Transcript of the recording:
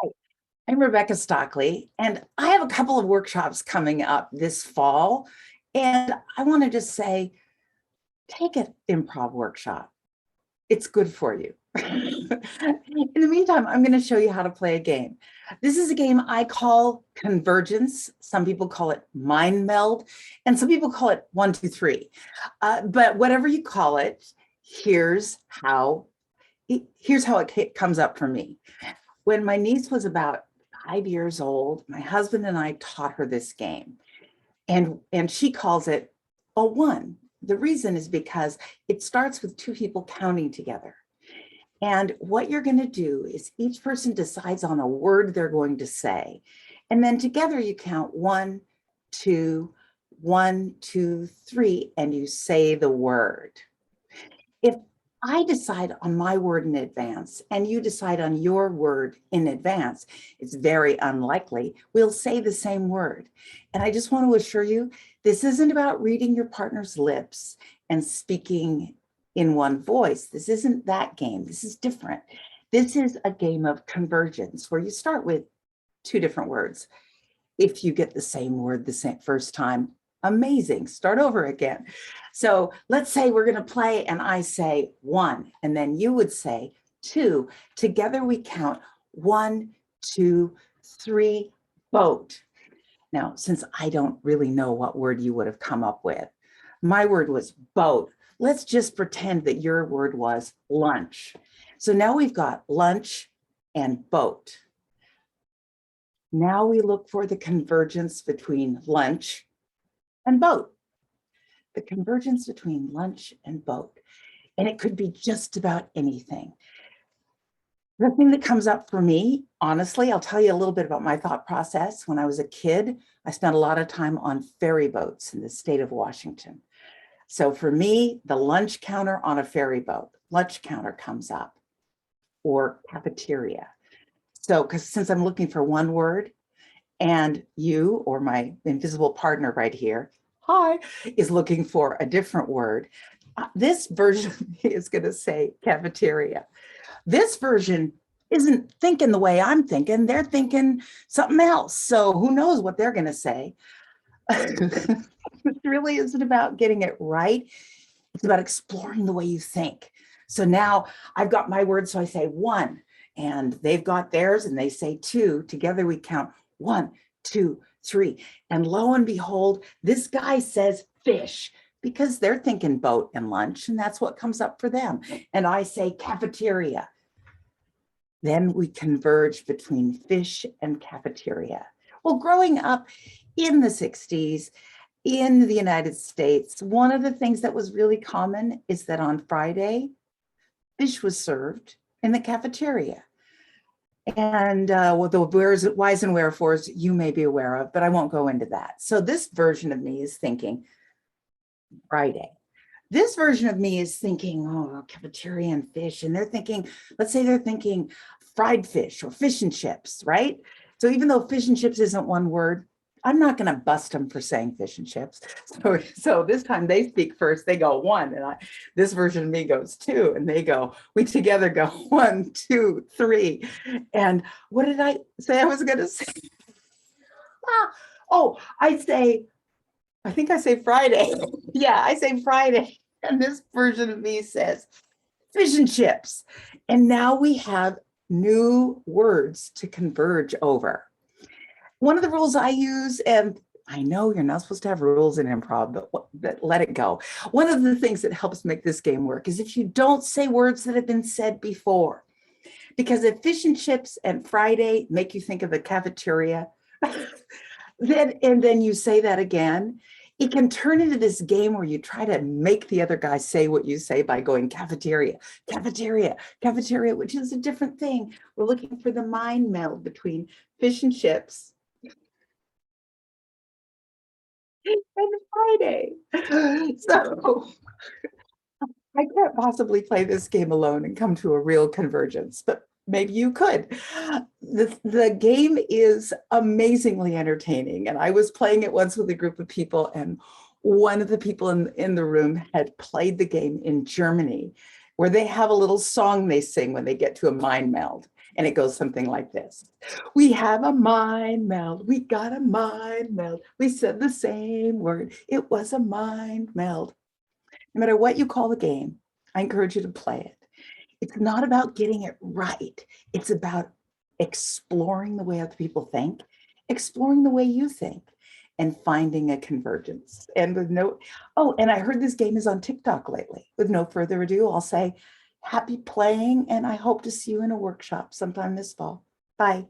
Hi, I'm Rebecca Stockley, and I have a couple of workshops coming up this fall. And I want to just say, take an improv workshop. It's good for you. In the meantime, I'm going to show you how to play a game. This is a game I call Convergence. Some people call it Mind Meld, and some people call it 1, 2, 3. But whatever you call it, here's how it comes up for me. When my niece was about 5 years old, my husband and I taught her this game, and she calls it a one. The reason is because it starts with two people counting together. And what you're going to do is each person decides on a word they're going to say. And then together you count 1, 2, 1, 2, 3, and you say the word. If I decide on my word in advance and you decide on your word in advance, it's very unlikely we'll say the same word. And I just want to assure you, this isn't about reading your partner's lips and speaking in one voice. This isn't that game. This is different. This is a game of convergence where you start with two different words. If you get the same word the same first time, amazing, start over again. So let's say we're going to play and I say 1, and then you would say 2. Together we count 1, 2, 3, boat. Now, since I don't really know what word you would have come up with, my word was boat. Let's just pretend that your word was lunch. So now we've got lunch and boat. Now we look for the convergence between lunch and boat. The convergence between lunch and boat. And it could be just about anything. The thing that comes up for me, honestly, I'll tell you a little bit about my thought process. When I was a kid, I spent a lot of time on ferry boats in the state of Washington. So for me, the lunch counter on a ferry boat, lunch counter comes up, or cafeteria. So, since I'm looking for one word, and you or my invisible partner right here, hi, is looking for a different word, this version is going to say cafeteria. This version isn't thinking the way I'm thinking. They're thinking something else. So who knows what they're going to say. It really isn't about getting it right. It's about exploring the way you think. So now I've got my word, so I say 1, and they've got theirs, and they say 2. Together we count 1, 2, 3. And lo and behold, this guy says fish because they're thinking boat and lunch, and that's what comes up for them. And I say cafeteria. Then we converge between fish and cafeteria. Well, growing up in the 60s, in the United States, one of the things that was really common is that on Friday, fish was served in the cafeteria. And the whys and wherefores you may be aware of, but I won't go into that. So this version of me is thinking Friday. This version of me is thinking, oh, cafeteria and fish. And they're thinking, let's say they're thinking fried fish or fish and chips, right? So even though fish and chips isn't one word, I'm not going to bust them for saying fish and chips. So this time they speak first, they go 1, and this version of me goes 2, and we together go 1, 2, 3. And what did I say I was going to say? I think I say Friday. Yeah, I say Friday. And this version of me says fish and chips. And now we have new words to converge over. One of the rules I use, and I know you're not supposed to have rules in improv, but let it go. One of the things that helps make this game work is if you don't say words that have been said before. Because if fish and chips and Friday make you think of a cafeteria, then you say that again, it can turn into this game where you try to make the other guy say what you say by going cafeteria, cafeteria, cafeteria, which is a different thing. We're looking for the mind meld between fish and chips and Friday. So I can't possibly play this game alone and come to a real convergence, but maybe you could. The game is amazingly entertaining. And I was playing it once with a group of people, and one of the people in the room had played the game in Germany. where they have a little song they sing when they get to a mind meld. And it goes something like this. We have a mind meld. We got a mind meld. We said the same word. It was a mind meld. No matter what you call the game, I encourage you to play it. It's not about getting it right. It's about exploring the way other people think, exploring the way you think, and finding a convergence. And with no, oh, and I heard this game is on TikTok lately. With no further ado, I'll say happy playing, and I hope to see you in a workshop sometime this fall. Bye.